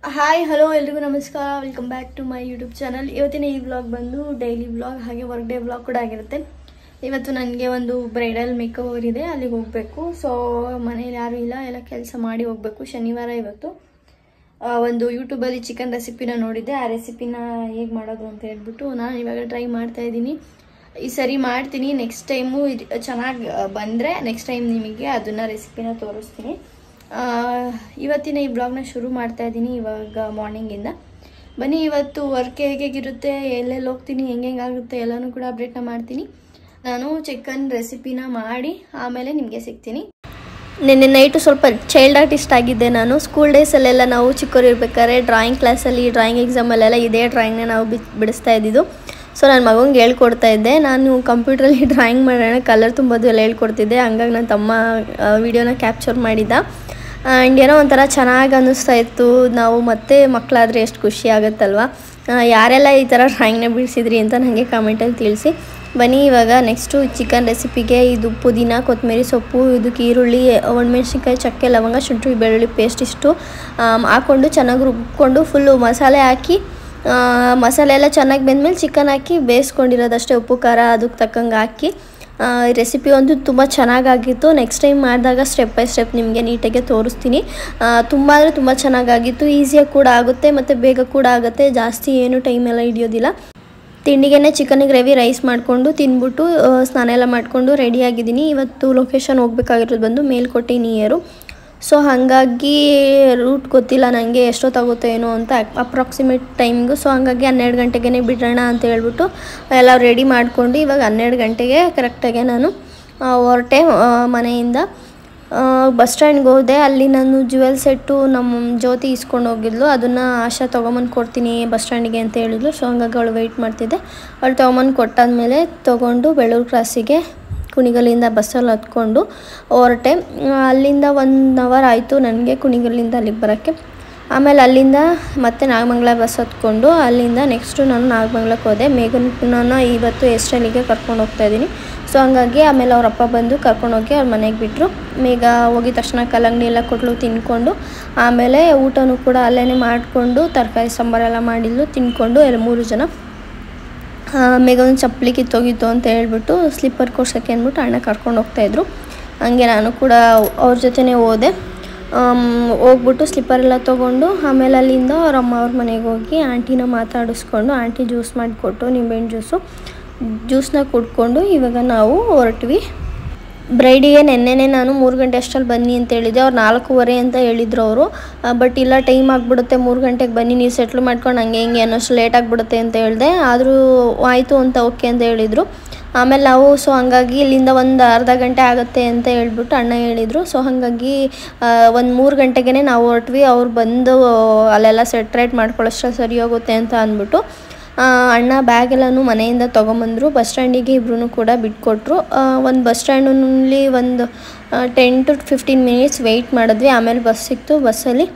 Hi hello ಎಲ್ರಿಗೂ ನಮಸ್ಕಾರ. Welcome back to my YouTube channel. ಇವತ್ತಿನ ಈ ವ್ಲಾಗ್ ಬಂದು ಡೈಲಿ ವ್ಲಾಗ್ ಹಾಗೆ ವರ್ಕ್ ಡೇ ವ್ಲಾಗ್ ಕೂಡ ಆಗಿರುತ್ತೆ. ಇವತ್ತು ನನಗೆ ಒಂದು ಬ್ರೈಡಲ್ ಮೇಕಓವರ್ ಇದೆ, ಅಲ್ಲಿಗೆ ಹೋಗಬೇಕು. ಸೊ ಮನೇಲಿ ಯಾರೂ ಇಲ್ಲ, ಎಲ್ಲ ಕೆಲಸ ಮಾಡಿ ಹೋಗಬೇಕು. ಶನಿವಾರ ಇವತ್ತು. ಒಂದು ಯೂಟ್ಯೂಬಲ್ಲಿ ಚಿಕನ್ ರೆಸಿಪಿನ ನೋಡಿದ್ದೆ. ಆ ರೆಸಿಪಿನ ಹೇಗೆ ಮಾಡೋದು ಅಂತ ಹೇಳ್ಬಿಟ್ಟು ನಾನು ಇವಾಗ ಟ್ರೈ ಮಾಡ್ತಾ ಇದ್ದೀನಿ. ಈ ಸರಿ ಮಾಡ್ತೀನಿ. ನೆಕ್ಸ್ಟ್ ಟೈಮು ಚೆನ್ನಾಗಿ ಬಂದರೆ ನೆಕ್ಸ್ಟ್ ಟೈಮ್ ನಿಮಗೆ ಅದನ್ನು ರೆಸಿಪಿನ ತೋರಿಸ್ತೀನಿ. ಇವತ್ತಿನ ಈ ಬ್ಲಾಗ್ನ ಶುರು ಮಾಡ್ತಾ ಇದ್ದೀನಿ ಇವಾಗ ಮಾರ್ನಿಂಗಿಂದ. ಬನ್ನಿ ಇವತ್ತು ವರ್ಕ್ ಹೇಗಿರುತ್ತೆ, ಎಲ್ಲೆಲ್ಲಿ ಹೋಗ್ತೀನಿ, ಹೆಂಗಾಗುತ್ತೆ ಎಲ್ಲನೂ ಕೂಡ ಅಪ್ಡೇಟ್ನ ಮಾಡ್ತೀನಿ. ನಾನು ಚಿಕನ್ ರೆಸಿಪಿನ ಮಾಡಿ ಆಮೇಲೆ ನಿಮಗೆ ಸಿಗ್ತೀನಿ. ನಿನ್ನೆ ನೈಟು ಸ್ವಲ್ಪ ಚೈಲ್ಡ್ ಆರ್ಟಿಸ್ಟ್ ಆಗಿದ್ದೆ ನಾನು. ಸ್ಕೂಲ್ ಡೇಸಲ್ಲೆಲ್ಲ ನಾವು ಚಿಕ್ಕವರು ಇರ್ಬೇಕಾದ್ರೆ ಡ್ರಾಯಿಂಗ್ ಕ್ಲಾಸಲ್ಲಿ ಡ್ರಾಯಿಂಗ್ ಎಕ್ಸಾಮಲ್ಲೆಲ್ಲ ಇದೇ ಡ್ರಾಯಿಂಗ್ನ ನಾವು ಬಿಡಿಸ್ತಾ ಇದ್ದಿದ್ದು. ಸೊ ನನ್ನ ಮಗಂಗೆ ಹೇಳ್ಕೊಡ್ತಾ ಇದ್ದೆ. ನಾನು ಕಂಪ್ಯೂಟ್ರಲ್ಲಿ ಡ್ರಾಯಿಂಗ್ ಮಾಡೋಣ, ಕಲರ್ ತುಂಬೋದು ಎಲ್ಲ ಹೇಳ್ಕೊಡ್ತಿದ್ದೆ. ಹಂಗಾಗಿ ನನ್ನ ತಮ್ಮ ವಿಡಿಯೋನ ಕ್ಯಾಪ್ಚರ್ ಮಾಡಿದ್ದ. ಆ್ಯಂಡ್ ಏನೋ ಒಂಥರ ಚೆನ್ನಾಗಿ ಅನ್ನಿಸ್ತಾ ಇತ್ತು. ನಾವು ಮತ್ತೆ ಮಕ್ಕಳಾದರೆ ಎಷ್ಟು ಖುಷಿ ಆಗುತ್ತಲ್ವ. ಯಾರೆಲ್ಲ ಈ ಥರ ಡ್ರಾಯಿಂಗ್ನ ಬಿಡಿಸಿದ್ರಿ ಅಂತ ನನಗೆ ಕಾಮೆಂಟಲ್ಲಿ ತಿಳಿಸಿ. ಬನ್ನಿ ಇವಾಗ ನೆಕ್ಸ್ಟು ಚಿಕನ್ ರೆಸಿಪಿಗೆ ಇದು ಪುದೀನ, ಕೊತ್ತಂಬರಿ ಸೊಪ್ಪು, ಇದಕ್ಕೆ ಈರುಳ್ಳಿ, ಒಣಮೆಣ್ಸಿನ್ಕಾಯಿ, ಚಕ್ಕೆ, ಲವಂಗ, ಶುಂಠಿ, ಬೆಳ್ಳುಳ್ಳಿ ಪೇಸ್ಟ್ ಇಷ್ಟು ಹಾಕ್ಕೊಂಡು ಚೆನ್ನಾಗಿ ರುಬ್ಕೊಂಡು ಫುಲ್ಲು ಮಸಾಲೆ ಹಾಕಿ, ಮಸಾಲೆ ಎಲ್ಲ ಚೆನ್ನಾಗಿ ಬೆಂದಮೇಲೆ ಚಿಕನ್ ಹಾಕಿ ಬೇಯಿಸ್ಕೊಂಡಿರೋದಷ್ಟೇ. ಉಪ್ಪು ಖಾರ ಅದಕ್ಕೆ ತಕ್ಕಂಗೆ ಹಾಕಿ ರೆಸಿಪಿ ಒಂದು ತುಂಬ ಚೆನ್ನಾಗಾಗಿತ್ತು. ನೆಕ್ಸ್ಟ್ ಟೈಮ್ ಮಾಡಿದಾಗ ಸ್ಟೆಪ್ ಬೈ ಸ್ಟೆಪ್ ನಿಮಗೆ ನೀಟಾಗಿ ತೋರಿಸ್ತೀನಿ. ತುಂಬ ಅಂದರೆ ತುಂಬ ಚೆನ್ನಾಗಾಗಿತ್ತು. ಈಸಿಯಾಗಿ ಕೂಡ ಆಗುತ್ತೆ ಮತ್ತು ಬೇಗ ಕೂಡ ಆಗುತ್ತೆ. ಜಾಸ್ತಿ ಏನು ಟೈಮೆಲ್ಲ ಹಿಡಿಯೋದಿಲ್ಲ. ತಿಂಡಿಗೆ ಚಿಕನ್ ಗ್ರೇವಿ ರೈಸ್ ಮಾಡಿಕೊಂಡು ತಿಂದ್ಬಿಟ್ಟು ಸ್ನಾನ ಎಲ್ಲ ಮಾಡಿಕೊಂಡು ರೆಡಿಯಾಗಿದ್ದೀನಿ. ಇವತ್ತು ಲೊಕೇಶನ್ ಹೋಗ್ಬೇಕಾಗಿರೋದು ಬಂದು ಮೇಲ್ಕೋಟೆ ನಿಯರು. ಸೊ ಹಾಗಾಗಿ ರೂಟ್ ಗೊತ್ತಿಲ್ಲ ನನಗೆ ಎಷ್ಟೊತ್ತಾಗುತ್ತೋ ಏನೋ ಅಂತ ಅಪ್ರಾಕ್ಸಿಮೇಟ್ ಟೈಮಿಂಗು. ಸೊ ಹಾಗಾಗಿ 12 ಗಂಟೆಗೆ ಬಿಡೋಣ ಅಂತ ಹೇಳ್ಬಿಟ್ಟು ಎಲ್ಲ ರೆಡಿ ಮಾಡಿಕೊಂಡು ಇವಾಗ 12 ಗಂಟೆಗೆ ಕರೆಕ್ಟಾಗೆ ನಾನು ಹೊರಟೆ ಮನೆಯಿಂದ. ಬಸ್ ಸ್ಟ್ಯಾಂಡ್ಗೆ ಹೋದೆ. ಅಲ್ಲಿ ನಾನು ಜುವೆಲ್ ಸೆಟ್ಟು ನಮ್ಮ ಜ್ಯೋತಿ ಇಸ್ಕೊಂಡು ಹೋಗಿದ್ಲು. ಅದನ್ನು ಆಶಾ ತೊಗೊಂಬಂದು ಕೊಡ್ತೀನಿ ಬಸ್ ಸ್ಟ್ಯಾಂಡಿಗೆ ಅಂತ ಹೇಳಿದ್ಲು. ಸೊ ಹಂಗಾಗಿ ಅವಳು ವೆಯ್ಟ್ ಮಾಡ್ತಿದ್ದೆ. ಅವಳು ತೊಗೊಂಬಂದು ಕೊಟ್ಟಾದಮೇಲೆ ತೊಗೊಂಡು ಬೆಳ್ಳೂರು ಕ್ರಾಸಿಗೆ ಕುಣಿಗಲ್ಲಿಂದ ಬಸ್ಸಲ್ಲಿ ಹತ್ಕೊಂಡು ಹೊರಟೆ. ಅಲ್ಲಿಂದ 1 ಅವರ್ ಆಯಿತು ನನಗೆ ಕುಣಿಗಲ್ಲಿಂದ ಅಲ್ಲಿಗೆ ಬರೋಕ್ಕೆ. ಆಮೇಲೆ ಅಲ್ಲಿಂದ ಮತ್ತೆ ನಾಗಮಂಗಲ ಬಸ್ ಹತ್ಕೊಂಡು ಅಲ್ಲಿಂದ ನೆಕ್ಸ್ಟು ನಾನು ನಾಗಮಂಗಲಕ್ಕೆ ಹೋದೆ. ಮೇಘನ ಇವತ್ತು ಎಸ್ಟೈಲಿಗೆ ಕರ್ಕೊಂಡು ಹೋಗ್ತಾಯಿದ್ದೀನಿ. ಸೊ ಹಂಗಾಗಿ ಆಮೇಲೆ ಅವ್ರ ಅಪ್ಪ ಬಂದು ಕರ್ಕೊಂಡೋಗಿ ಅವ್ರ ಮನೆಗೆ ಬಿಟ್ಟರು. ಮೇಘ ಹೋಗಿದ ತಕ್ಷಣ ಕಲ್ಲಂಗಡಿ ಎಲ್ಲ ಕೊಟ್ಟಲು, ತಿಂದ್ಕೊಂಡು ಆಮೇಲೆ ಊಟನೂ ಕೂಡ ಅಲ್ಲೇ ಮಾಡಿಕೊಂಡು ತರಕಾರಿ ಸಾಂಬಾರೆಲ್ಲ ಮಾಡಿದ್ಲು, ತಿಂದ್ಕೊಂಡು ಎಲ್ಲ 3 ಜನ. ಮೇಘನ ಚಪ್ಪಲಿ ಕಿತ್ತೋಗಿತ್ತು ಅಂತ ಹೇಳ್ಬಿಟ್ಟು ಸ್ಲಿಪ್ಪರ್ ಕೊಡ್ಸೋಕ್ಕೆ ಅಂದ್ಬಿಟ್ಟು ಅಣ್ಣ ಕರ್ಕೊಂಡು ಹೋಗ್ತಾಯಿದ್ರು. ಹಂಗೆ ನಾನು ಕೂಡ ಅವ್ರ ಜೊತೆನೇ ಹೋದೆ. ಹೋಗ್ಬಿಟ್ಟು ಸ್ಲಿಪ್ಪರೆಲ್ಲ ತೊಗೊಂಡು ಆಮೇಲೆ ಅಲ್ಲಿಂದ ಅವ್ರ ಮನೆಗೆ ಹೋಗಿ ಆಂಟಿನ ಮಾತಾಡಿಸ್ಕೊಂಡು ಆಂಟಿ ಜ್ಯೂಸ್ ಮಾಡಿಕೊಟ್ಟು ನಿಂಬೆಹಣ್ಣು ಜ್ಯೂಸ್ನ ಕುಡ್ಕೊಂಡು ಇವಾಗ ನಾವು ಹೊರಟ್ವಿ. ಬ್ರೈಡಿಗೆ ನೆನ್ನೆನೇ ನಾನು 3 ಗಂಟೆ ಅಷ್ಟರಲ್ಲಿ ಬನ್ನಿ ಅಂತ ಹೇಳಿದ್ದೆ. ಅವ್ರು 4:15 ಅಂತ ಹೇಳಿದ್ರು ಅವರು. ಬಟ್ ಇಲ್ಲ, ಟೈಮ್ ಆಗಿಬಿಡುತ್ತೆ, 3 ಗಂಟೆಗೆ ಬನ್ನಿ, ನೀವು ಸೆಟ್ಲ್ ಮಾಡ್ಕೊಂಡು ಹಂಗೆ ಹಿಂಗೆ ಅನ್ನೋಷ್ಟು ಲೇಟ್ ಆಗಿಬಿಡುತ್ತೆ ಅಂತ ಹೇಳಿದೆ. ಆದರೂ ಆಯಿತು ಅಂತ ಓಕೆ ಅಂತ ಹೇಳಿದರು. ಆಮೇಲೆ ನಾವು ಹಂಗಾಗಿ ಇಲ್ಲಿಂದ ಒಂದು ಅರ್ಧ ಗಂಟೆ ಆಗುತ್ತೆ ಅಂತ ಹೇಳ್ಬಿಟ್ಟು ಅಣ್ಣ ಹೇಳಿದರು. ಸೊ ಹಾಗಾಗಿ ಒಂದು 3 ಗಂಟೆಗೆ ನಾವು ಹೊರಟ್ವಿ. ಅವ್ರು ಬಂದು ಅಲ್ಲೆಲ್ಲ ಸೆಟ್ರೇಟ್ ಮಾಡ್ಕೊಳ್ಳೋಷ್ಟು ಸರಿ ಹೋಗುತ್ತೆ ಅಂತ ಅಂದ್ಬಿಟ್ಟು ಅಣ್ಣ ಬ್ಯಾಗೆಲ್ಲನೂ ಮನೆಯಿಂದ ತೊಗೊಂಬಂದರು. ಬಸ್ ಸ್ಟ್ಯಾಂಡಿಗೆ ಇಬ್ಬರೂ ಕೂಡ ಬಿಟ್ಕೊಟ್ರು. ಒಂದು ಬಸ್ ಸ್ಟ್ಯಾಂಡಲ್ಲಿ ಒಂದು 10 to 15 ಮಿನಿಟ್ಸ್ ವೆಯ್ಟ್ ಮಾಡಿದ್ವಿ. ಆಮೇಲೆ ಬಸ್ ಸಿಕ್ತು. ಬಸ್ಸಲ್ಲಿ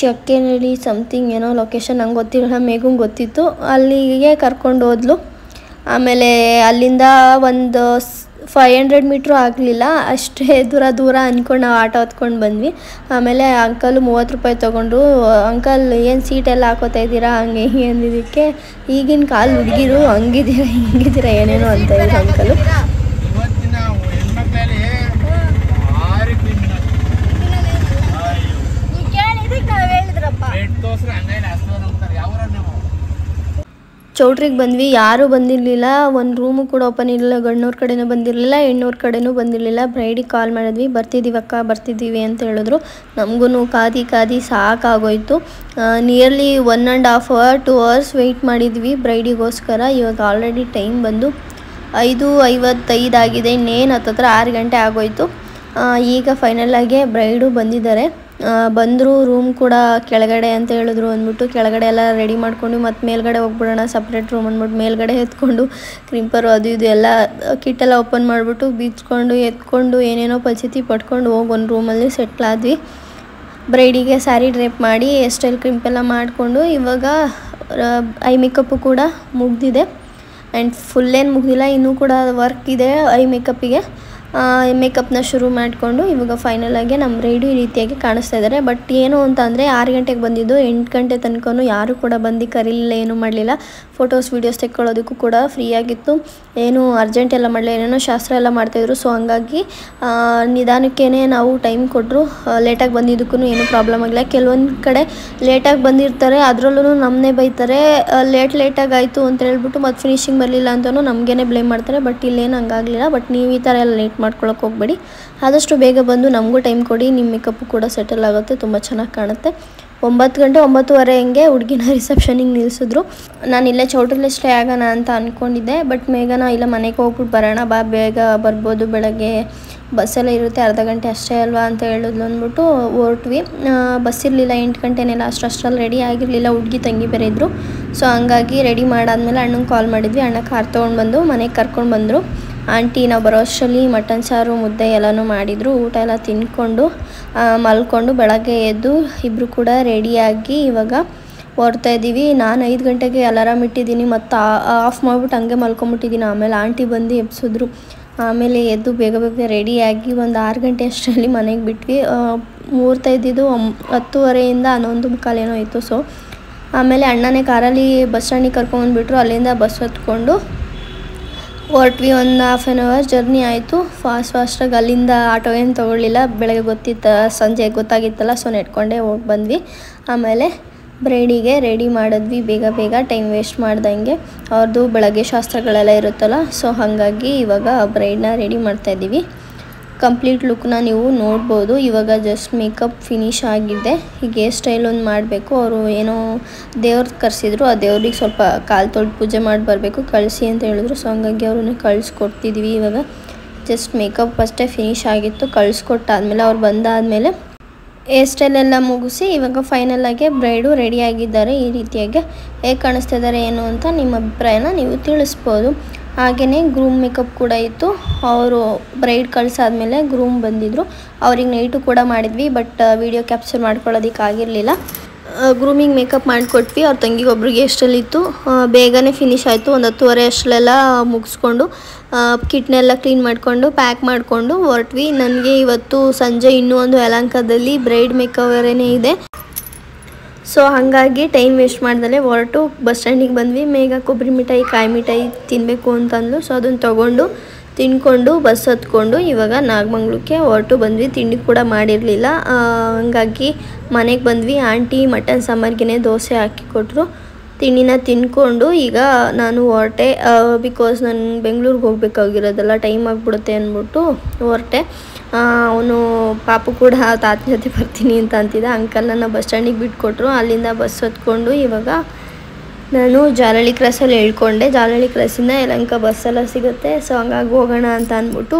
ಚಕ್ಕೆನಹಳ್ಳಿ ಸಮಥಿಂಗ್ ಏನೋ ಲೊಕೇಶನ್ ನಂಗೆ ಗೊತ್ತಿರಲಿಲ್ಲ, ಮೇಘಂಗೆ ಗೊತ್ತಿತ್ತು. ಅಲ್ಲಿಗೆ ಕರ್ಕೊಂಡು ಹೋದ್ಲು. ಆಮೇಲೆ ಅಲ್ಲಿಂದ ಒಂದು 500 ಮೀಟ್ರು ಆಗಲಿಲ್ಲ, ಅಷ್ಟೇ ದೂರ ಅಂದ್ಕೊಂಡು ನಾವು ಆಟೋ ಹತ್ಕೊಂಡು ಬಂದ್ವಿ. ಆಮೇಲೆ ಅಂಕಲ್ 30 ರೂಪಾಯಿ ತೊಗೊಂಡ್ರು. ಅಂಕಲ್ ಏನು ಸೀಟೆಲ್ಲ ಹಾಕೋತಾ ಇದ್ದೀರಾ ಹಂಗೆ ಹಿಂಗೆ ಅಂದಿದ್ದಕ್ಕೆ ಈಗಿನ ಕಾಲು ಹುಡುಗಿರು ಹಂಗಿದ್ದೀರಾ ಹಿಂಗಿದ್ದೀರಾ ಏನೇನೋ ಅಂತ ಇದ್ರು ಅಂಕಲು. ಚೌಟ್ರಿಗೆ ಬಂದ್ವಿ. ಯಾರೂ ಬಂದಿರಲಿಲ್ಲ. ಒಂದು ರೂಮು ಕೂಡ ಓಪನ್ ಇರಲಿಲ್ಲ. ಗಂಡನವ್ರ ಕಡೆನೂ ಬಂದಿರಲಿಲ್ಲ, ಹೆಣ್ಣೂರ ಕಡೆನೂ ಬಂದಿರಲಿಲ್ಲ. ಬ್ರೈಡಿಗೆ ಕಾಲ್ ಮಾಡಿದ್ವಿ, ಬರ್ತಿದ್ದೀವಕ್ಕ ಬರ್ತಿದ್ದೀವಿ ಅಂತ ಹೇಳಿದ್ರು. ನಮಗೂ ಕಾದಿ ಸಾಕಾಗೋಯ್ತು. ನಿಯರ್ಲಿ 1.5 hour 2 hours ವೆಯ್ಟ್ ಮಾಡಿದ್ವಿ ಬ್ರೈಡಿಗೋಸ್ಕರ. ಇವಾಗ ಆಲ್ರೆಡಿ ಟೈಮ್ ಬಂದು 5:55 ಆಗಿದೆ. ಇನ್ನೇನು ಹತ್ತತ್ರ 6 ಗಂಟೆ ಆಗೋಯ್ತು. ಈಗ ಫೈನಲಾಗಿ ಬ್ರೈಡು ಬಂದಿದ್ದಾರೆ. ಬಂದರು. ರೂಮ್ ಕೂಡ ಕೆಳಗಡೆ ಅಂತ ಹೇಳಿದ್ರು ಅಂದ್ಬಿಟ್ಟು ಕೆಳಗಡೆ ಎಲ್ಲ ರೆಡಿ ಮಾಡ್ಕೊಂಡು ಮತ್ತು ಮೇಲ್ಗಡೆ ಹೋಗ್ಬಿಡೋಣ ಸಪ್ರೇಟ್ ರೂಮ್ ಅಂದ್ಬಿಟ್ಟು ಮೇಲ್ಗಡೆ ಎತ್ಕೊಂಡು ಕ್ರಿಂಪರು ಅದು ಇದು ಎಲ್ಲ ಕಿಟ್ಟೆಲ್ಲ ಓಪನ್ ಮಾಡಿಬಿಟ್ಟು ಬೀಚ್ಕೊಂಡು ಎತ್ಕೊಂಡು ಏನೇನೋ ಪರಿಸ್ಥಿತಿ ಪಟ್ಕೊಂಡು ಹೋಗಿ ಒಂದು ರೂಮಲ್ಲಿ ಸೆಟ್ಲಾದ್ವಿ. ಬ್ರೈಡಿಗೆ ಸ್ಯಾರಿ ಡ್ರೇಪ್ ಮಾಡಿ ಸ್ಟೈಲ್ ಕ್ರಿಂಪೆಲ್ಲ ಮಾಡಿಕೊಂಡು ಇವಾಗ ಐ ಮೇಕಪ್ಪು ಕೂಡ ಮುಗ್ದಿದೆ. ಆ್ಯಂಡ್ ಫುಲ್ಲೇನು ಮುಗ್ದಿಲ್ಲ, ಇನ್ನೂ ಕೂಡ ವರ್ಕ್ ಇದೆ ಐ ಮೇಕಪ್ಪಿಗೆ. ಮೇಕಪ್ನ ಶುರು ಮಾಡಿಕೊಂಡು ಇವಾಗ ಫೈನಲ್ ಆಗಿ ನಮ್ಮ ಬ್ರೈಡು ಈ ರೀತಿಯಾಗಿ ಕಾಣಿಸ್ತಾ ಇದ್ದಾರೆ. ಬಟ್ ಏನು ಅಂತ ಅಂದರೆ 6 ಗಂಟೆಗೆ ಬಂದಿದ್ದು 8 ಗಂಟೆ ತನಕನೂ ಯಾರೂ ಕೂಡ ಬಂದು ಕರೀಲಿಲ್ಲ, ಏನೂ ಮಾಡಲಿಲ್ಲ. ಫೋಟೋಸ್ ವೀಡಿಯೋಸ್ ತೆಕ್ಕೊಳ್ಳೋದಕ್ಕೂ ಕೂಡ ಫ್ರೀ ಆಗಿತ್ತು, ಏನು ಅರ್ಜೆಂಟ್ ಎಲ್ಲ ಮಾಡಲಿಲ್ಲ, ಏನೇನೋ ಶಾಸ್ತ್ರ ಎಲ್ಲ ಮಾಡ್ತಾಯಿದ್ರು. ಸೊ ಹಂಗಾಗಿ ನಿಧಾನಕ್ಕೇ ನಾವು ಟೈಮ್ ಕೊಟ್ಟರು. ಲೇಟಾಗಿ ಬಂದಿದ್ದಕ್ಕೂ ಏನೂ ಪ್ರಾಬ್ಲಮ್ ಆಗಿಲ್ಲ. ಕೆಲವೊಂದು ಕಡೆ ಲೇಟಾಗಿ ಬಂದಿರ್ತಾರೆ, ಅದರಲ್ಲೂ ನಮ್ಮನ್ನೇ ಬೈತಾರೆ, ಲೇಟಾಗಿ ಆಯಿತು ಅಂತ ಹೇಳ್ಬಿಟ್ಟು ಮತ್ತು ಫಿನಿಶಿಂಗ್ ಬರಲಿಲ್ಲ ಅಂತಲೂ ನಮಗೇನೆ ಬ್ಲೇಮ್ ಮಾಡ್ತಾರೆ. ಬಟ್ ಇಲ್ಲೇನು ಹಂಗಾಗಲಿಲ್ಲ. ಬಟ್ ನೀವು ಈ ಥರ ಎಲ್ಲ ಲೇಟ್ ಮಾಡ್ಕೊಳಕ್ಕೆ ಹೋಗಬೇಡಿ, ಆದಷ್ಟು ಬೇಗ ಬಂದು ನಮಗೂ ಟೈಮ್ ಕೊಡಿ, ನಿಮ್ಮ ಮೇಕಪ್ಪು ಕೂಡ ಸೆಟಲ್ ಆಗುತ್ತೆ, ತುಂಬ ಚೆನ್ನಾಗಿ ಕಾಣುತ್ತೆ. 9 ಗಂಟೆ 9:30 ಹಂಗೆ ಹುಡುಗಿನ ರಿಸೆಪ್ಷನಿಗೆ ನಿಲ್ಲಿಸಿದ್ರು. ನಾನು ಇಲ್ಲೇ ಚೌಟ್ರಿಲೇ ಸ್ಟೇ ಆಗೋಣ ಅಂತ ಅಂದ್ಕೊಂಡಿದ್ದೆ. ಬಟ್ ಮೇಘನ ಇಲ್ಲ ಮನೆಗೆ ಹೋಗ್ಬಿಟ್ಟು ಬರೋಣ ಬಾ, ಬೇಗ ಬರ್ಬೋದು, ಬೆಳಗ್ಗೆ ಬಸ್ಸೆಲ್ಲ ಇರುತ್ತೆ, ಅರ್ಧ ಗಂಟೆ ಅಷ್ಟೇ ಅಲ್ವಾ ಅಂತ ಹೇಳಿದ್ಲು ಅಂದ್ಬಿಟ್ಟು ಹೊರಟ್ವಿ. ಬಸ್ ಇರಲಿಲ್ಲ, 8 ಗಂಟೆನೇ ಲಾಸ್ಟ್, ಅಷ್ಟರಲ್ಲಿ ರೆಡಿ ಆಗಿರಲಿಲ್ಲ. ಹುಡುಗಿ ತಂಗಿ ಬೇರೆ ಇದ್ದರು. ಸೊ ಹಂಗಾಗಿ ರೆಡಿ ಮಾಡಾದ್ಮೇಲೆ ಅಣ್ಣಂಗೆ ಕಾಲ್ ಮಾಡಿದ್ವಿ. ಅಣ್ಣ ಕಾರ್ ತೊಗೊಂಡು ಬಂದು ಮನೆಗೆ ಕರ್ಕೊಂಡು ಬಂದರು. ಆಂಟಿ ನಾವು ಬರೋ ಅಷ್ಟರಲ್ಲಿ ಮಟನ್ ಸಾರು ಮುದ್ದೆ ಎಲ್ಲನೂ ಮಾಡಿದರು. ಊಟ ಎಲ್ಲ ತಿನ್ಕೊಂಡು ಮಲ್ಕೊಂಡು ಬೆಳಗ್ಗೆ ಎದ್ದು ಇಬ್ಬರು ಕೂಡ ರೆಡಿಯಾಗಿ ಇವಾಗ ಹೊರ್ತಾ ಇದ್ದೀವಿ. ನಾನು 5 ಗಂಟೆಗೆ ಅಲಾರಾಮ್ ಇಟ್ಟಿದ್ದೀನಿ, ಮತ್ತು ಆಫ್ ಮಾಡಿಬಿಟ್ಟು ಹಂಗೆ ಮಲ್ಕೊಂಬಿಟ್ಟಿದ್ದೀನಿ. ಆಮೇಲೆ ಆಂಟಿ ಬಂದು ಎಬ್ಸಿದ್ರು. ಆಮೇಲೆ ಎದ್ದು ಬೇಗ ಬೇಗ ರೆಡಿಯಾಗಿ ಒಂದು 6 ಗಂಟೆ ಅಷ್ಟರಲ್ಲಿ ಮನೆಗೆ ಬಿಟ್ವಿ. ಮುಹೂರ್ತ ಇದ್ದಿದ್ದು 10:30 11:15 ಏನೋ ಇತ್ತು. ಸೊ ಆಮೇಲೆ ಅಣ್ಣನೇ ಕಾರಲ್ಲಿ ಬಸ್ ಸ್ಟ್ಯಾಂಡಿಗೆ ಕರ್ಕೊಂಡ್ಬಿಟ್ರು. ಅಲ್ಲಿಂದ ಬಸ್ ಹತ್ಕೊಂಡು ಹೊರಟ್ವಿ. ಒಂದು ಹಾಫ್ ಆನ್ ಅವರ್ ಜರ್ನಿ ಆಯಿತು. ಫಾಸ್ಟಾಗಿ ಅಲ್ಲಿಂದ ಆಟೋ ಏನು ತೊಗೊಳ್ಳಿಲ್ಲ, ಬೆಳಗ್ಗೆ ಗೊತ್ತಿತ್ತು, ಸಂಜೆ ಗೊತ್ತಾಗಿತ್ತಲ್ಲ. ಸೊ ನೆಟ್ಕೊಂಡೇ ಹೋಗಿ ಬಂದ್ವಿ. ಆಮೇಲೆ ಬ್ರೈಡಿಗೆ ರೆಡಿ ಮಾಡಿದ್ವಿ ಬೇಗ ಟೈಮ್ ವೇಸ್ಟ್ ಮಾಡ್ದಂಗೆ. ಅವ್ರದ್ದು ಬೆಳಗ್ಗೆ ಶಾಸ್ತ್ರಗಳೆಲ್ಲ ಇರುತ್ತಲ್ಲ. ಸೊ ಹಾಗಾಗಿ ಇವಾಗ ಬ್ರೈಡ್ನ ರೆಡಿ ಮಾಡ್ತಾಯಿದ್ದೀವಿ. ಕಂಪ್ಲೀಟ್ ಲುಕ್ನ ನೀವು ನೋಡ್ಬೋದು. ಇವಾಗ ಜಸ್ಟ್ ಮೇಕಪ್ ಫಿನಿಶ್ ಆಗಿದೆ. ಈಗ ಹೇರ್ ಸ್ಟೈಲ್ ಒಂದು ಮಾಡಬೇಕು. ಅವರು ಏನೋ ದೇವ್ರದ್ದು ಕರೆಸಿದ್ರು, ಆ ದೇವ್ರಿಗೆ ಸ್ವಲ್ಪ ಕಾಲು ತೊಳೆದು ಪೂಜೆ ಮಾಡಿ ಬರಬೇಕು, ಕಳಿಸಿ ಅಂತ ಹೇಳಿದ್ರು. ಸೊ ಹಂಗಾಗಿ ಅವ್ರನ್ನ ಕಳಿಸ್ಕೊಡ್ತಿದ್ವಿ. ಇವಾಗ ಜಸ್ಟ್ ಮೇಕಪ್ ಅಷ್ಟೇ ಫಿನಿಶ್ ಆಗಿತ್ತು. ಕಳಿಸ್ಕೊಟ್ಟಾದ್ಮೇಲೆ ಅವ್ರು ಬಂದಾದಮೇಲೆ ಹೇರ್ ಸ್ಟೈಲ್ ಎಲ್ಲ ಮುಗಿಸಿ ಇವಾಗ ಫೈನಲಾಗಿ ಬ್ರೈಡು ರೆಡಿಯಾಗಿದ್ದಾರೆ. ಈ ರೀತಿಯಾಗಿ ಹೇಗೆ ಕಾಣಿಸ್ತಾ ಇದ್ದಾರೆ ಏನು ಅಂತ ನಿಮ್ಮ ಅಭಿಪ್ರಾಯನ ನೀವು ತಿಳಿಸ್ಬೋದು. ಹಾಗೆಯೇ ಗ್ರೂಮ್ ಮೇಕಪ್ ಕೂಡ ಇತ್ತು. ಅವರು ಬ್ರೈಡ್ ಕಳಿಸಾದ್ಮೇಲೆ ಗ್ರೂಮ್ ಬಂದಿದ್ದರು. ಅವ್ರಿಗೆ ನೈಟು ಕೂಡ ಮಾಡಿದ್ವಿ, ಬಟ್ ವಿಡಿಯೋ ಕ್ಯಾಪ್ಚರ್ ಮಾಡ್ಕೊಳ್ಳೋದಕ್ಕಾಗಿರಲಿಲ್ಲ. ಗ್ರೂಮಿಂಗ್ ಮೇಕಪ್ ಮಾಡಿಕೊಟ್ವಿ. ಅವ್ರ ತಂಗಿಗೊಬ್ರಿಗೆ ಎಷ್ಟಲ್ಲಿತ್ತು, ಬೇಗನೆ ಫಿನಿಶ್ ಆಯಿತು. ಒಂದು 10:30 ಅಷ್ಟಲೆಲ್ಲ ಮುಗಿಸ್ಕೊಂಡು ಕಿಟ್ನೆಲ್ಲ ಕ್ಲೀನ್ ಮಾಡಿಕೊಂಡು ಪ್ಯಾಕ್ ಮಾಡಿಕೊಂಡು ಹೊರಟ್ವಿ. ನನಗೆ ಇವತ್ತು ಸಂಜೆ ಇನ್ನೂ ಒಂದು ಯಲಹಂಕದಲ್ಲಿ ಬ್ರೈಡ್ ಮೇಕವರೇನೇ ಇದೆ. ಸೊ ಹಾಗಾಗಿ ಟೈಮ್ ವೇಸ್ಟ್ ಮಾಡ್ದಲೇ ಹೊರಟು ಬಸ್ ಸ್ಟ್ಯಾಂಡಿಗೆ ಬಂದ್ವಿ. ಮೇಘ ಕೊಬ್ಬರಿ ಮಿಠಾಯಿ ಕಾಯಿ ಮಿಠಾಯಿ ತಿನ್ನಬೇಕು ಅಂತಂದ್ಲು. ಸೊ ಅದನ್ನು ತೊಗೊಂಡು ತಿನ್ಕೊಂಡು ಬಸ್ ಹತ್ಕೊಂಡು ಇವಾಗ ನಾಗಮಂಗ್ಲಕ್ಕೆ ಹೊರಟು ಬಂದ್ವಿ. ತಿಂಡಿ ಕೂಡ ಮಾಡಿರಲಿಲ್ಲ, ಹಂಗಾಗಿ ಮನೆಗೆ ಬಂದ್ವಿ. ಆಂಟಿ ಮಟನ್ ಸಾಂಬಾರ್ಗೆ ದೋಸೆ ಹಾಕಿ ಕೊಟ್ಟರು. ತಿಂಡಿನ ತಿನ್ಕೊಂಡು ಈಗ ನಾನು ಹೊರಟೆ. ಬಿಕಾಸ್ ನಾನು ಬೆಂಗಳೂರಿಗೆ ಹೋಗ್ಬೇಕಾಗಿರೋದಲ್ಲ, ಟೈಮ್ ಆಗಿಬಿಡುತ್ತೆ ಅಂದ್ಬಿಟ್ಟು ಹೊರಟೆ. ಅವನು ಪಾಪು ಕೂಡ ತಾತನ ಜೊತೆ ಬರ್ತೀನಿ ಅಂತ ಅಂತಿದ್ದ. ಅಂಕಲ್ ನನ್ನ ಬಸ್ ಸ್ಟ್ಯಾಂಡಿಗೆ ಬಿಟ್ಕೊಟ್ರು. ಅಲ್ಲಿಂದ ಬಸ್ ಹತ್ಕೊಂಡು ಇವಾಗ ನಾನು ಜಾಲಹಳ್ಳಿ ಕ್ರಾಸಲ್ಲಿ ಇಳ್ಕೊಂಡೆ. ಜಾಲಹಳ್ಳಿ ಕ್ರಾಸಿಂದ ಯಲಹಂಕ ಬಸ್ಸೆಲ್ಲ ಸಿಗುತ್ತೆ. ಸೊ ಹಂಗಾಗಿ ಹೋಗೋಣ ಅಂತ ಅಂದ್ಬಿಟ್ಟು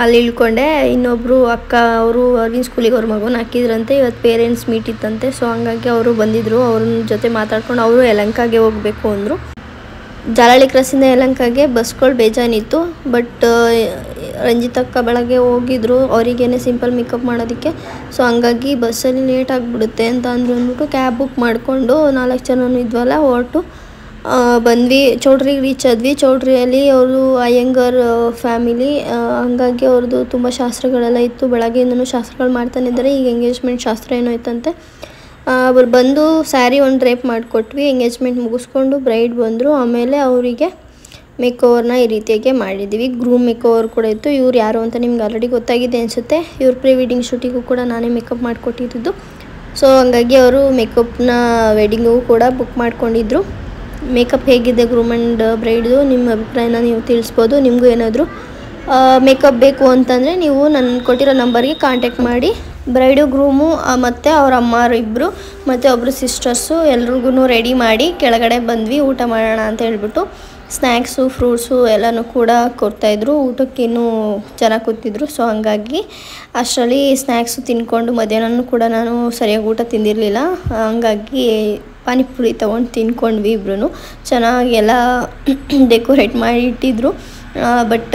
ಅಲ್ಲಿ ಇಳ್ಕೊಂಡೆ. ಇನ್ನೊಬ್ಬರು ಅಕ್ಕ ಅವರು ಅರವಿಂದ್ ಸ್ಕೂಲಿಗೆ ಅವ್ರ ಮಗುನ ಹಾಕಿದ್ರಂತೆ. ಇವತ್ತು ಪೇರೆಂಟ್ಸ್ ಮೀಟ್ ಇತ್ತಂತೆ. ಸೊ ಹಂಗಾಗಿ ಅವರು ಬಂದಿದ್ದರು. ಅವ್ರ ಜೊತೆ ಮಾತಾಡ್ಕೊಂಡು ಅವರು ಯಲಹಂಕಗೆ ಹೋಗಬೇಕು ಅಂದರು. ಜಾಲಹಳ್ಳಿ ಕ್ರಾಸಿಂದ ಯಲಹಂಕಗೆ ಬಸ್ಗಳು ಬೇಜಾನಿತ್ತು. ಬಟ್ ರಂಜಿತಕ್ಕ ಬೆಳಗ್ಗೆ ಹೋಗಿದ್ರು ಅವರಿಗೇನೆ ಸಿಂಪಲ್ ಮೇಕಪ್ ಮಾಡೋದಕ್ಕೆ. ಸೊ ಹಂಗಾಗಿ ಬಸ್ಸಲ್ಲಿ ಲೇಟ್ ಆಗಿಬಿಡುತ್ತೆ ಅಂತ ಅಂದ್ಬಿಟ್ಟು ಕ್ಯಾಬ್ ಬುಕ್ ಮಾಡಿಕೊಂಡು 4 ಜನನೂ ಇದ್ವಲ್ಲ ಹೊರಟು ಬಂದ್ವಿ. ಚೌಟ್ರಿಗೆ ರೀಚ್ ಆದ್ವಿ. ಚೌಟ್ರಿಯಲ್ಲಿ ಅವರು ಅಯ್ಯಂಗಾರ್ ಫ್ಯಾಮಿಲಿ, ಹಂಗಾಗಿ ಅವ್ರದ್ದು ತುಂಬ ಶಾಸ್ತ್ರಗಳೆಲ್ಲ ಇತ್ತು. ಬೆಳಗ್ಗೆಯಿಂದನೂ ಶಾಸ್ತ್ರಗಳು ಮಾಡ್ತಾನೆ ಇದ್ದಾರೆ. ಈಗ ಎಂಗೇಜ್ಮೆಂಟ್ ಶಾಸ್ತ್ರ ಏನೋ ಇತ್ತಂತೆ. ಅವ್ರು ಬಂದು ಸ್ಯಾರಿ ಒಂದು ಡ್ರೇಪ್ ಮಾಡಿಕೊಟ್ವಿ. ಎಂಗೇಜ್ಮೆಂಟ್ ಮುಗಿಸ್ಕೊಂಡು ಬ್ರೈಡ್ ಬಂದರು. ಆಮೇಲೆ ಅವರಿಗೆ ಮೇಕೋವರ್ನ ಈ ರೀತಿಯಾಗಿ ಮಾಡಿದ್ದೀವಿ. ಗ್ರೂಮ್ ಮೇಕೋವರ್ ಕೂಡ ಇತ್ತು. ಇವ್ರು ಯಾರು ಅಂತ ನಿಮ್ಗೆ ಆಲ್ರೆಡಿ ಗೊತ್ತಾಗಿದೆ ಅನಿಸುತ್ತೆ. ಇವ್ರ ಪ್ರೀ ವೆಡ್ಡಿಂಗ್ ಶೂಟಿಗೂ ಕೂಡ ನಾನೇ ಮೇಕಪ್ ಮಾಡಿಕೊಟ್ಟಿದ್ದು. ಸೊ ಹಂಗಾಗಿ ಅವರು ಮೇಕಪ್ನ ವೆಡ್ಡಿಂಗಿಗೂ ಕೂಡ ಬುಕ್ ಮಾಡ್ಕೊಂಡಿದ್ರು. ಮೇಕಪ್ ಹೇಗಿದೆ ಗ್ರೂಮ್ ಆ್ಯಂಡ್ ಬ್ರೈಡ್ದು ನಿಮ್ಮ ಅಭಿಪ್ರಾಯನ ನೀವು ತಿಳಿಸ್ಬೋದು. ನಿಮಗೂ ಏನಾದರೂ ಮೇಕಪ್ ಬೇಕು ಅಂತಂದರೆ ನೀವು ನನ್ನ ಕೊಟ್ಟಿರೋ ನಂಬರ್ಗೆ ಕಾಂಟ್ಯಾಕ್ಟ್ ಮಾಡಿ. ಬ್ರೈಡು ಗ್ರೂಮು ಮತ್ತು ಅವ್ರ ಅಮ್ಮರು ಇಬ್ಬರು ಮತ್ತು ಒಬ್ಬರು ಸಿಸ್ಟರ್ಸು ಎಲ್ರಿಗೂ ರೆಡಿ ಮಾಡಿ ಕೆಳಗಡೆ ಬಂದ್ವಿ ಊಟ ಮಾಡೋಣ ಅಂತ ಹೇಳ್ಬಿಟ್ಟು. ಸ್ನ್ಯಾಕ್ಸು ಫ್ರೂಟ್ಸು ಎಲ್ಲನೂ ಕೂಡ ಕೊಡ್ತಾಯಿದ್ರು. ಊಟಕ್ಕೆ ಇನ್ನೂ ಚೆನ್ನಾಗಿ ಕೂತಿದ್ರು. ಸೊ ಹಂಗಾಗಿ ಅಷ್ಟರಲ್ಲಿ ಸ್ನ್ಯಾಕ್ಸು ತಿನ್ಕೊಂಡು ಮಧ್ಯಾಹ್ನನೂ ಕೂಡ ನಾನು ಸರಿಯಾಗಿ ಊಟ ತಿಂದಿರಲಿಲ್ಲ. ಹಂಗಾಗಿ ಪಾನಿಪುರಿ ತೊಗೊಂಡು ತಿನ್ಕೊಂಡ್ವಿ ಇಬ್ರು. ಚೆನ್ನಾಗಿ ಎಲ್ಲ ಡೆಕೋರೇಟ್ ಮಾಡಿ ಇಟ್ಟಿದ್ರು. ಬಟ್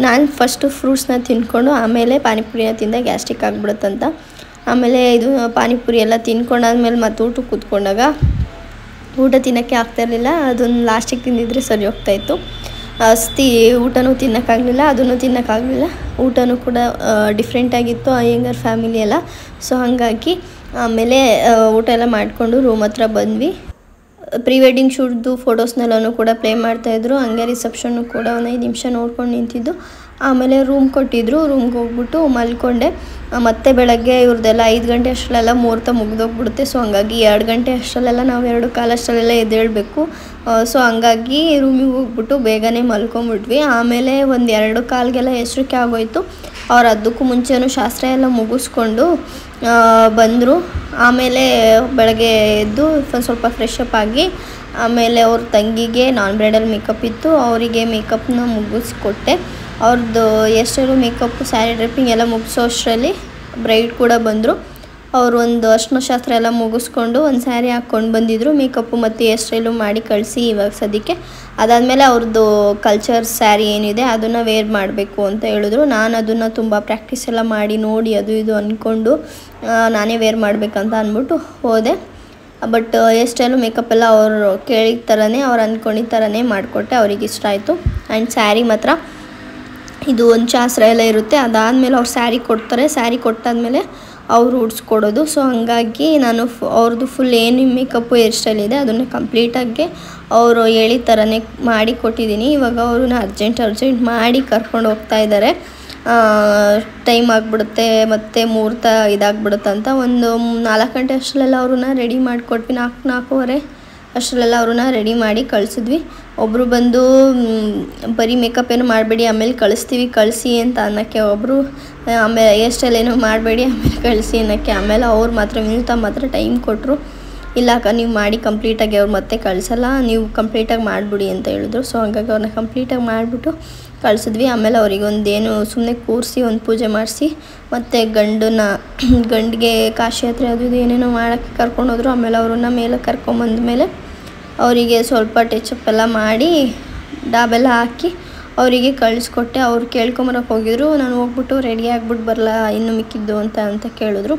ನಾನು ಫಸ್ಟು ಫ್ರೂಟ್ಸ್ನ ತಿನ್ಕೊಂಡು ಆಮೇಲೆ ಪಾನಿಪುರಿನ ತಿಂದ ಗ್ಯಾಸ್ಟ್ರಿಕ್ ಆಗಿಬಿಡುತ್ತಂತ. ಆಮೇಲೆ ಇದು ಪಾನಿಪುರಿ ಎಲ್ಲ ತಿನ್ಕೊಂಡಾದ್ಮೇಲೆ ಮತ್ತೆ ಊಟಕ್ಕೆ ಕೂತ್ಕೊಂಡಾಗ ಊಟ ತಿನ್ನೋಕ್ಕೆ ಆಗ್ತಾಯಿರಲಿಲ್ಲ. ಅದನ್ನು ಲಾಸ್ಟಿಗೆ ತಿಂದಿದ್ರೆ ಸರಿ ಹೋಗ್ತಾಯಿತ್ತು. ಅಸ್ತಿ ಊಟನೂ ತಿನ್ನೋಕ್ಕಾಗಲಿಲ್ಲ, ಅದನ್ನು ತಿನ್ನೋಕ್ಕಾಗಲಿಲ್ಲ. ಊಟನೂ ಕೂಡ ಡಿಫ್ರೆಂಟಾಗಿತ್ತು ಅಯ್ಯಂಗಾರ್ ಫ್ಯಾಮಿಲಿ ಎಲ್ಲ. ಸೊ ಹಾಗಾಗಿ ಆಮೇಲೆ ಊಟ ಎಲ್ಲ ಮಾಡಿಕೊಂಡು ರೂಮ್ ಹತ್ರ ಬಂದ್ವಿ. ಪ್ರೀ ವೆಡ್ಡಿಂಗ್ ಶೂಟ್ದು ಫೋಟೋಸ್ನೆಲ್ಲನೂ ಕೂಡ ಪ್ಲೇ ಮಾಡ್ತಾಯಿದ್ರು. ಹಂಗೆ ರಿಸೆಪ್ಷನ್ನು ಕೂಡ ಒಂದು 5 ನಿಮಿಷ ನೋಡ್ಕೊಂಡು ನಿಂತಿದ್ದು. ಆಮೇಲೆ ರೂಮ್ ಕೊಟ್ಟಿದ್ದರು. ರೂಮ್ಗೆ ಹೋಗ್ಬಿಟ್ಟು ಮಲ್ಕೊಂಡೆ. ಮತ್ತೆ ಬೆಳಗ್ಗೆ ಇವ್ರದ್ದೆಲ್ಲ 5 ಗಂಟೆ ಅಷ್ಟರಲ್ಲೆಲ್ಲ ಮುಹೂರ್ತ ಮುಗಿದೋಗ್ಬಿಡುತ್ತೆ. ಸೊ ಹಂಗಾಗಿ 2 ಗಂಟೆ ಅಷ್ಟರಲ್ಲೆಲ್ಲ ನಾವು 2:15 ಅಷ್ಟರಲ್ಲೆಲ್ಲ ಎದ್ದೇಳಬೇಕು. ಸೊ ಹಂಗಾಗಿ ರೂಮಿಗೆ ಹೋಗ್ಬಿಟ್ಟು ಬೇಗನೆ ಮಲ್ಕೊಂಬಿಟ್ವಿ. ಆಮೇಲೆ ಒಂದು 2:15ಗೆಲ್ಲ ಎಚ್ಚರಿಕೆ ಆಗೋಯಿತು. ಅವ್ರು ಅದಕ್ಕೂ ಮುಂಚೆನೂ ಶಾಸ್ತ್ರ ಎಲ್ಲ ಮುಗಿಸ್ಕೊಂಡು ಬಂದರು. ಆಮೇಲೆ ಬೆಳಗ್ಗೆ ಎದ್ದು ಸ್ವಲ್ಪ ಫ್ರೆಶ್ ಅಪ್ ಆಗಿ ಆಮೇಲೆ ಅವ್ರ ತಂಗಿಗೆ ನಾನ್ ಬ್ರೈಡಲ್ ಮೇಕಪ್ ಇತ್ತು, ಅವರಿಗೆ ಮೇಕಪ್ನ ಮುಗಿಸ್ಕೊಟ್ಟೆ. ಅವ್ರದ್ದು ಎಷ್ಟೆಲ್ಲೂ ಮೇಕಪ್ಪು ಸ್ಯಾರಿ ಡ್ರೆಪ್ಪಿಂಗ್ ಎಲ್ಲ ಮುಗಿಸೋ ಅಷ್ಟರಲ್ಲಿ ಬ್ರೈಡ್ ಕೂಡ ಬಂದರು. ಅವರು ಒಂದು ಅರ್ಶಿನ ಶಾಸ್ತ್ರ ಎಲ್ಲ ಮುಗಿಸ್ಕೊಂಡು ಒಂದು ಸ್ಯಾರಿ ಹಾಕ್ಕೊಂಡು ಬಂದಿದ್ದರು. ಮೇಕಪ್ಪು ಮತ್ತು ಹೇರ್ಸ್ಟೈಲು ಮಾಡಿ ಕಳಿಸಿ ಇವಾಗ ಸದ್ಯಕ್ಕೆ. ಅದಾದಮೇಲೆ ಅವ್ರದ್ದು ಕಲ್ಚರ್ ಸ್ಯಾರಿ ಏನಿದೆ ಅದನ್ನು ವೇರ್ ಮಾಡಬೇಕು ಅಂತ ಹೇಳಿದ್ರು. ನಾನು ಅದನ್ನು ತುಂಬ ಪ್ರಾಕ್ಟೀಸ್ ಎಲ್ಲ ಮಾಡಿ ನೋಡಿ ಅದು ಇದು ಅಂದ್ಕೊಂಡು ನಾನೇ ವೇರ್ ಮಾಡಬೇಕಂತ ಅಂದ್ಬಿಟ್ಟು ಹೋದೆ. ಬಟ್ ಹೇರ್ಸ್ಟೈಲು ಮೇಕಪ್ ಎಲ್ಲ ಅವರು ಕೇಳಿದ ಥರನೇ ಅವ್ರು ಅಂದ್ಕೊಂಡಿದ್ದ ಥರನೇ ಮಾಡಿಕೊಟ್ಟೆ. ಅವ್ರಿಗೆ ಇಷ್ಟ ಆಯಿತು. ಆ್ಯಂಡ್ ಸ್ಯಾರಿ ಮಾತ್ರ ಇದು ಒಂದು ಶಾಸ್ತ್ರ ಎಲ್ಲ ಇರುತ್ತೆ. ಅದಾದಮೇಲೆ ಅವ್ರು ಸ್ಯಾರಿ ಕೊಡ್ತಾರೆ. ಸ್ಯಾರಿ ಕೊಟ್ಟಾದಮೇಲೆ ಅವರು ಉಡ್ಸ್ಕೊಡೋದು. ಸೊ ಹಾಗಾಗಿ ನಾನು ಅವ್ರದ್ದು ಫುಲ್ ಏನು ಮೇಕಪ್ಪು ಹೇರ್ ಸ್ಟೈಲ್ ಇದೆ ಅದನ್ನು ಕಂಪ್ಲೀಟಾಗಿ ಅವರು ಹೇಳಿದ ಥರನೇ ಮಾಡಿ ಕೊಟ್ಟಿದ್ದೀನಿ. ಇವಾಗ ಅವ್ರನ್ನ ಅರ್ಜೆಂಟ್ ಮಾಡಿ ಕರ್ಕೊಂಡು ಹೋಗ್ತಾ ಇದ್ದಾರೆ. ಟೈಮ್ ಆಗಿಬಿಡುತ್ತೆ ಮತ್ತು ಮುಹೂರ್ತ ಇದಾಗ್ಬಿಡುತ್ತೆ ಅಂತ ಒಂದು 4 ಗಂಟೆ ಅಷ್ಟರಲ್ಲೆಲ್ಲ ಅವ್ರನ್ನ ರೆಡಿ ಮಾಡಿಕೊಟ್ವಿ. 4:30 ಅಷ್ಟರಲ್ಲೆಲ್ಲ ಅವ್ರನ್ನ ರೆಡಿ ಮಾಡಿ ಕಳಿಸಿದ್ವಿ. ಒಬ್ಬರು ಬಂದು ಬರೀ ಮೇಕಪ್ ಏನು ಮಾಡಬೇಡಿ ಆಮೇಲೆ ಕಳಿಸಿ ಅಂತ ಅನ್ನೋಕ್ಕೆ, ಒಬ್ಬರು ಆಮೇಲೆ ಹೇರ್ ಸ್ಟೈಲ್ ಏನೋ ಮಾಡಬೇಡಿ ಆಮೇಲೆ ಕಳಿಸಿ ಅನ್ನೋಕ್ಕೆ. ಆಮೇಲೆ ಅವ್ರು ಮಾತ್ರ ವಿನುತಾ ಮಾತ್ರ ಟೈಮ್ ಕೊಟ್ಟರು. ಇಲ್ಲ ಅಕ್ಕ ನೀವು ಮಾಡಿ ಕಂಪ್ಲೀಟಾಗಿ ಅವ್ರು ಮತ್ತೆ ಕಳಿಸಲ್ಲ, ನೀವು ಕಂಪ್ಲೀಟಾಗಿ ಮಾಡಿಬಿಡಿ ಅಂತ ಹೇಳಿದ್ರು. ಸೊ ಹಾಗಾಗಿ ಅವ್ರನ್ನ ಕಂಪ್ಲೀಟಾಗಿ ಮಾಡಿಬಿಟ್ಟು ಕಳಿಸಿದ್ವಿ. ಆಮೇಲೆ ಅವ್ರಿಗೆ ಒಂದೇನು ಸುಮ್ಮನೆ ಕೂರಿಸಿ ಒಂದು ಪೂಜೆ ಮಾಡಿಸಿ ಮತ್ತು ಗಂಡಿಗೆ ಕಾಶಿ ಯಾತ್ರೆ ಅದು ಇದು ಏನೇನೋ ಮಾಡೋಕ್ಕೆ ಕರ್ಕೊಂಡೋದ್ರು. ಆಮೇಲೆ ಅವ್ರನ್ನ ಮೇಲೆ ಕರ್ಕೊಂಬಂದ್ಮೇಲೆ ಅವರಿಗೆ ಸ್ವಲ್ಪ ಟಚಪ್ ಎಲ್ಲ ಮಾಡಿ ಡಾಬೆಲ್ಲ ಹಾಕಿ ಅವರಿಗೆ ಕಳಿಸ್ಕೊಟ್ಟೆ. ಅವ್ರು ಕೇಳ್ಕೊಂಬರಕ್ಕೆ ಹೋಗಿದ್ರು. ನಾನು ಹೋಗ್ಬಿಟ್ಟು ರೆಡಿ ಆಗಿಬಿಟ್ಟು ಬರಲ್ಲ ಇನ್ನೂ ಮಿಕ್ಕಿದ್ದು ಅಂತ ಕೇಳಿದ್ರು.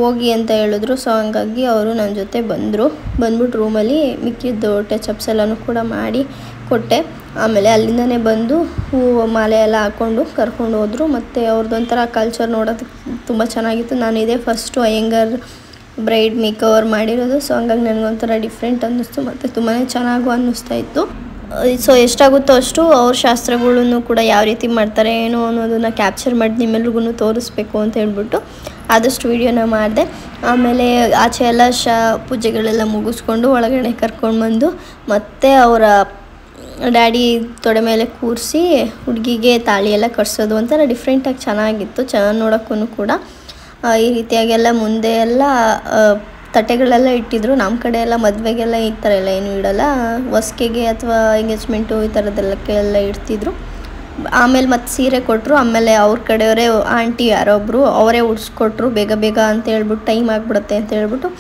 ಹೋಗಿ ಅಂತ ಹೇಳಿದ್ರು. ಸೊ ಹಂಗಾಗಿ ಅವರು ನನ್ನ ಜೊತೆ ಬಂದ್ಬಿಟ್ಟು ರೂಮಲ್ಲಿ ಮಿಕ್ಕಿದ್ದು ಟಚಪ್ಸ್ ಎಲ್ಲನೂ ಕೂಡ ಮಾಡಿ ಕೊಟ್ಟೆ. ಆಮೇಲೆ ಅಲ್ಲಿಂದನೇ ಬಂದು ಹೂವು ಮಾಲೆ ಎಲ್ಲ ಹಾಕ್ಕೊಂಡು ಕರ್ಕೊಂಡು ಹೋದರು. ಮತ್ತು ಅವ್ರದ್ದೊಂಥರ ಕಲ್ಚರ್ ನೋಡೋದಕ್ಕೆ ತುಂಬ ಚೆನ್ನಾಗಿತ್ತು. ನಾನು ಇದೇ ಫಸ್ಟು ಅಯ್ಯಂಗಾರ್ ಬ್ರೈಡ್ ಮೇಕವರ್ ಮಾಡಿರೋದು. ಸೊ ಹಂಗಾಗಿ ನನಗೊಂಥರ ಡಿಫ್ರೆಂಟ್ ಅನ್ನಿಸ್ತು ಮತ್ತು ತುಂಬಾ ಚೆನ್ನಾಗೂ ಅನ್ನಿಸ್ತಾ ಇತ್ತು. ಸೊ ಎಷ್ಟಾಗುತ್ತೋ ಅಷ್ಟು ಅವ್ರ ಶಾಸ್ತ್ರಗಳನ್ನು ಕೂಡ ಯಾವ ರೀತಿ ಮಾಡ್ತಾರೆ ಏನೋ ಅನ್ನೋದನ್ನು ಕ್ಯಾಪ್ಚರ್ ಮಾಡಿ ನಿಮ್ಮೆಲ್ರಿಗೂ ತೋರಿಸ್ಬೇಕು ಅಂತ ಹೇಳ್ಬಿಟ್ಟು ಆದಷ್ಟು ವೀಡಿಯೋನ ಮಾಡಿದೆ. ಆಮೇಲೆ ಆಚೆ ಎಲ್ಲ ಪೂಜೆಗಳೆಲ್ಲ ಮುಗಿಸ್ಕೊಂಡು ಒಳಗಡೆ ಕರ್ಕೊಂಡು ಮತ್ತು ಅವರ ಡ್ಯಾಡಿ ತೊಡೆ ಮೇಲೆ ಕೂರಿಸಿ ಹುಡುಗಿಗೆ ತಾಳಿ ಎಲ್ಲ ಕಟ್ಸೋದು ಒಂಥರ ಡಿಫ್ರೆಂಟಾಗಿ ಚೆನ್ನಾಗಿತ್ತು. ನೋಡೋಕ್ಕೂ ಕೂಡ ಈ ರೀತಿಯಾಗೆಲ್ಲ ಮುಂದೆ ಎಲ್ಲ ತಟ್ಟೆಗಳೆಲ್ಲ ಇಟ್ಟಿದ್ರು. ನಮ್ಮ ಕಡೆ ಎಲ್ಲ ಮದುವೆಗೆಲ್ಲ ಈ ಥರ ಎಲ್ಲ ಏನೂ ಇಡೋಲ್ಲ, ಹೊಸ್ಕೆಗೆ ಅಥವಾ ಎಂಗೇಜ್ಮೆಂಟು ಈ ಥರದ್ದೆಲ್ಲ ಇಡ್ತಿದ್ರು. ಆಮೇಲೆ ಮತ್ತು ಸೀರೆ ಕೊಟ್ಟರು. ಆಮೇಲೆ ಅವ್ರ ಕಡೆಯವರೇ ಆಂಟಿ ಯಾರೋ ಒಬ್ಬರು ಅವರೇ ಉಡ್ಸ್ಕೊಟ್ರು ಬೇಗ ಅಂತ ಹೇಳ್ಬಿಟ್ಟು, ಟೈಮ್ ಆಗಿಬಿಡುತ್ತೆ ಅಂತ ಹೇಳ್ಬಿಟ್ಟು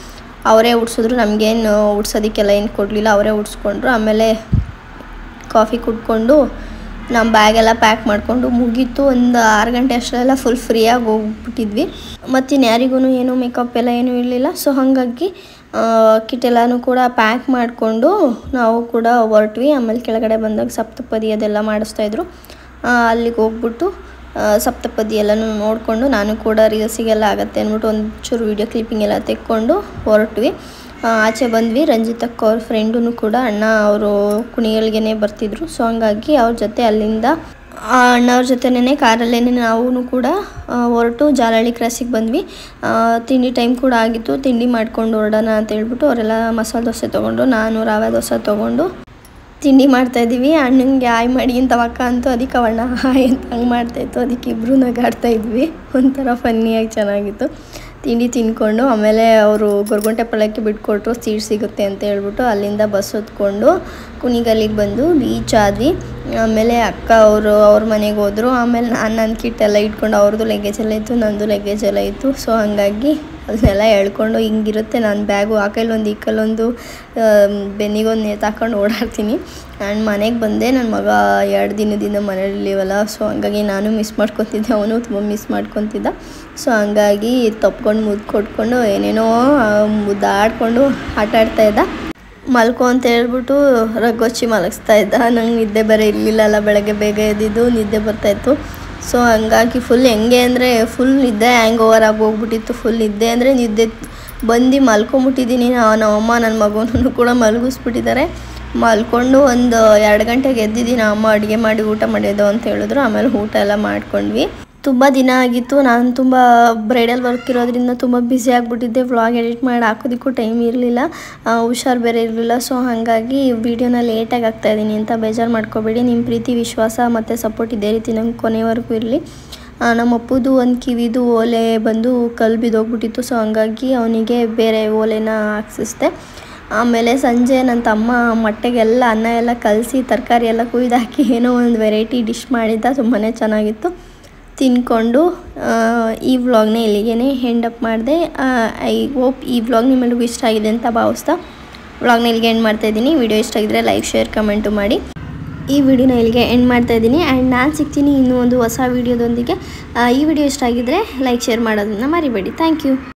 ಅವರೇ ಉಡ್ಸಿದ್ರು. ನಮಗೇನು ಉಡ್ಸೋದಕ್ಕೆಲ್ಲ ಏನು ಕೊಡಲಿಲ್ಲ, ಅವರೇ ಉಡ್ಸ್ಕೊಂಡ್ರು. ಆಮೇಲೆ ಕಾಫಿ ಕುಡ್ಕೊಂಡು ನಮ್ಮ ಬ್ಯಾಗೆಲ್ಲ ಪ್ಯಾಕ್ ಮಾಡಿಕೊಂಡು ಮುಗೀತು. ಒಂದು 6 ಗಂಟೆ ಅಷ್ಟರೆಲ್ಲ ಫುಲ್ ಫ್ರೀಯಾಗಿ ಹೋಗ್ಬಿಟ್ಟಿದ್ವಿ. ಮತ್ತು ಇನ್ಯಾರಿಗೂ ಏನೂ ಮೇಕಪ್ ಎಲ್ಲ ಏನೂ ಇರಲಿಲ್ಲ. ಸೊ ಹಾಗಾಗಿ ಕಿಟ್ ಎಲ್ಲನೂ ಕೂಡ ಪ್ಯಾಕ್ ಮಾಡಿಕೊಂಡು ನಾವು ಕೂಡ ಹೊರಟ್ವಿ. ಆಮೇಲೆ ಕೆಳಗಡೆ ಬಂದಾಗ ಸಪ್ತಪದಿ ಅದೆಲ್ಲ ಮಾಡಿಸ್ತಾಯಿದ್ರು. ಅಲ್ಲಿಗೆ ಹೋಗ್ಬಿಟ್ಟು ಸಪ್ತಪದಿ ಎಲ್ಲನೂ ನೋಡಿಕೊಂಡು ನಾನು ಕೂಡ ರೀಲ್ಸಿಗೆಲ್ಲ ಆಗುತ್ತೆ ಅಂದ್ಬಿಟ್ಟು ಒಂಚೂರು ವೀಡಿಯೋ ಕ್ಲಿಪ್ಪಿಂಗ್ ಎಲ್ಲ ತೆಕ್ಕೊಂಡು ಹೊರಟ್ವಿ. ಆಚೆ ಬಂದ್ವಿ. ರಂಜಿತಕ್ಕ ಅವ್ರ ಫ್ರೆಂಡೂ ಕೂಡ ಅಣ್ಣ ಅವರು ಕುಣಿಗಲ್ಗೆ ಬರ್ತಿದ್ರು. ಸೊ ಹಂಗಾಗಿ ಅವ್ರ ಜೊತೆ ಅಲ್ಲಿಂದ ಅಣ್ಣವ್ರ ಜೊತೆನೇ ಕಾರಲ್ಲೇ ನಾವು ಕೂಡ ಹೊರಟು ಜಾಲಹಳ್ಳಿ ಕ್ರಾಸಿಗೆ ಬಂದ್ವಿ. ತಿಂಡಿ ಟೈಮ್ ಕೂಡ ಆಗಿತ್ತು. ತಿಂಡಿ ಮಾಡ್ಕೊಂಡು ಹೊರಡೋಣ ಅಂತ ಹೇಳ್ಬಿಟ್ಟು ಅವರೆಲ್ಲ ಮಸಾಲೆ ದೋಸೆ ತೊಗೊಂಡು ನಾನು ರವೆ ದೋಸೆ ತೊಗೊಂಡು ತಿಂಡಿ ಮಾಡ್ತಾಯಿದ್ದೀವಿ. ಅಣ್ಣಂಗೆ ಆಯ್ ಮಾಡಿ ಅಂತ ಅಕ್ಕ ಅಂತೂ ಅದಕ್ಕೆ ಅವಣ್ಣ ಹಾಯ್ ಅಂತ ಹಂಗೆ ಮಾಡ್ತಾಯಿತ್ತು. ಅದಕ್ಕೆ ಇಬ್ಬರು ನಗಾಡ್ತಾಯಿದ್ವಿ. ಒಂಥರ ಫನ್ನಿಯಾಗಿ ಚೆನ್ನಾಗಿತ್ತು. ತಿಂಡಿ ತಿಂದ್ಕೊಂಡು ಆಮೇಲೆ ಅವರು ಗೊರಗುಂಟೆ ಪಾಳ್ಯಕ್ಕೆ ಬಿಟ್ಕೊಟ್ರು, ಸೀಟ್ ಸಿಗುತ್ತೆ ಅಂತ ಹೇಳ್ಬಿಟ್ಟು ಅಲ್ಲಿಂದ ಬಸ್ ಹೊತ್ಕೊಂಡು ಕುಣಿಗಲ್ಲಿಗೆ ಬಂದು ರೀಚ್ ಆದ್ವಿ. ಆಮೇಲೆ ಅಕ್ಕ ಅವ್ರ ಮನೆಗೆ ಹೋದರು. ಆಮೇಲೆ ನಾನು ನನ್ನ ಕಿಟ್ಟೆಲ್ಲ ಇಟ್ಕೊಂಡು ಅವ್ರದ್ದು ಲಗೇಜ್ ಎಲ್ಲ ಇತ್ತು, ನನ್ನದು ಲಗೇಜ್ ಎಲ್ಲ ಇತ್ತು. ಸೊ ಹಾಗಾಗಿ ಅದನ್ನೆಲ್ಲ ಹೇಳ್ಕೊಂಡು ಹಿಂಗಿರುತ್ತೆ ನನ್ನ ಬ್ಯಾಗು, ಆ ಕೈಲೊಂದು ಈ ಕೈಲೊಂದು ಬೆನ್ನಿಗೊಂದು ನೇತಾಕೊಂಡು ಓಡಾಡ್ತೀನಿ. ನಾನು ಮನೆಗೆ ಬಂದೆ. ನನ್ನ ಮಗ 2 ದಿನದಿಂದ ಮನೇಲಿವಲ್ಲ. ಸೊ ಹಂಗಾಗಿ ನಾನು ಮಿಸ್ ಮಾಡ್ಕೊತಿದ್ದೆ, ಅವನು ತುಂಬ ಮಿಸ್ ಮಾಡ್ಕೊತಿದ್ದ. ಸೊ ಹಂಗಾಗಿ ತಪ್ಕೊಂಡು ಮುದ್ದು ಕೊಟ್ಕೊಂಡು ಏನೇನೋ ಮುದ್ದಾಡ್ಕೊಂಡು ಆಟ ಆಡ್ತಾಯಿದ್ದ. ಮಲ್ಕೊ ಅಂತ ಹೇಳ್ಬಿಟ್ಟು ರಗ್ಗೊಚ್ಚಿ ಮಲಗಿಸ್ತಾ ಇದ್ದ. ನಂಗೆ ನಿದ್ದೆ ಬೇರೆ ಇರಲಿಲ್ಲಲ್ಲ, ಬೆಳಗ್ಗೆ ಬೇಗ ಎದ್ದಿದ್ದು ನಿದ್ದೆ ಬರ್ತಾಯಿತ್ತು. ಸೊ ಹಂಗಾಗಿ ಫುಲ್ ಹೆಂಗೆ ಅಂದರೆ ಫುಲ್ ನಿದ್ದೆ ಹ್ಯಾಂಗ್ ಓವರ್ ಆಗಿ ಹೋಗ್ಬಿಟ್ಟಿತ್ತು. ಫುಲ್ ನಿದ್ದೆ ಅಂದರೆ ನಿದ್ದೆ ಬಂದು ಮಲ್ಕೊಂಬಿಟ್ಟಿದ್ದೀನಿ. ನಮ್ಮಮ್ಮ ನನ್ನ ಮಗನೂ ಕೂಡ ಮಲಗಿಸ್ಬಿಟ್ಟಿದ್ದಾರೆ. ಮಲ್ಕೊಂಡು ಒಂದು 2 ಗಂಟೆಗೆ ಎದ್ದಿದ್ದೀನಿ. ಅಮ್ಮ ಅಡುಗೆ ಮಾಡಿ ಊಟ ಮಾಡಿದ್ದು ಅಂತ ಹೇಳಿದ್ರು. ಆಮೇಲೆ ಊಟ ಎಲ್ಲ ಮಾಡ್ಕೊಂಡ್ವಿ. ತುಂಬ ದಿನ ಆಗಿತ್ತು. ನಾನು ತುಂಬ ಬ್ರೈಡಲ್ ವರ್ಕ್ ಇರೋದ್ರಿಂದ ತುಂಬ ಬ್ಯುಸಿ ಆಗಿಬಿಟ್ಟಿದ್ದೆ. ವ್ಲಾಗ್ ಎಡಿಟ್ ಮಾಡಿ ಹಾಕೋದಕ್ಕೂ ಟೈಮ್ ಇರಲಿಲ್ಲ, ಹುಷಾರು ಬೇರೆ ಇರಲಿಲ್ಲ. ಸೊ ಹಾಗಾಗಿ ವೀಡಿಯೋನ ಲೇಟಾಗಿ ಹಾಕ್ತಾಯಿದ್ದೀನಿ ಅಂತ ಬೇಜಾರು ಮಾಡ್ಕೋಬೇಡಿ. ನಿಮ್ಮ ಪ್ರೀತಿ ವಿಶ್ವಾಸ ಮತ್ತು ಸಪೋರ್ಟ್ ಇದೇ ರೀತಿ ನಂಗೆ ಕೊನೆವರೆಗೂ ಇರಲಿ. ನಮ್ಮ ಅಪ್ಪುದು ಒಂದು ಕಿವಿದು ಓಲೆ ಬಂದು ಕಲ್ಲು ಬಿದ್ದೋಗ್ಬಿಟ್ಟಿತ್ತು. ಸೊ ಹಂಗಾಗಿ ಅವನಿಗೆ ಬೇರೆ ಓಲೆನ ಹಾಕ್ಸಿಸ್ದೆ. ಆಮೇಲೆ ಸಂಜೆ ನನ್ನ ತಮ್ಮ ಮೊಟ್ಟೆಗೆಲ್ಲ ಅನ್ನ ಎಲ್ಲ ಕಲಸಿ ತರಕಾರಿ ಎಲ್ಲ ಕುಯ್ದಾಕಿ ಏನೋ ಒಂದು ವೆರೈಟಿ ಡಿಶ್ ಮಾಡಿದ್ದ. ತುಂಬಾ ಚೆನ್ನಾಗಿತ್ತು. ತಿನ್ಕೊಂಡು ಈ ವ್ಲಾಗ್ನ ಇಲ್ಲಿಗೆ ಎಂಡ್ ಅಪ್ ಮಾಡಿದೆ. ಐ ಹೋಪ್ ಈ ವ್ಲಾಗ್ ನಿಮ್ಮೆಲ್ಲರಿಗೂ ಇಷ್ಟ ಆಗಿದೆ ಅಂತ ಭಾವಿಸ್ತಾ ವ್ಲಾಗ್ನ ಇಲ್ಲಿಗೆ ಎಂಡ್ ಮಾಡ್ತಾಯಿದ್ದೀನಿ. ವಿಡಿಯೋ ಇಷ್ಟ ಆಗಿದ್ರೆ ಲೈಕ್ ಶೇರ್ ಕಮೆಂಟು ಮಾಡಿ. ಈ ವಿಡಿಯೋನ ಇಲ್ಲಿಗೆ ಎಂಡ್ ಮಾಡ್ತಾಯಿದ್ದೀನಿ. ಆ್ಯಂಡ್ ನಾನು ಸಿಗ್ತೀನಿ ಇನ್ನೂ ಒಂದು ಹೊಸ ವೀಡಿಯೋದೊಂದಿಗೆ. ಈ ವಿಡಿಯೋ ಇಷ್ಟ ಆಗಿದ್ರೆ ಲೈಕ್ ಶೇರ್ ಮಾಡೋದನ್ನು ಮರಿಬೇಡಿ. Thank you.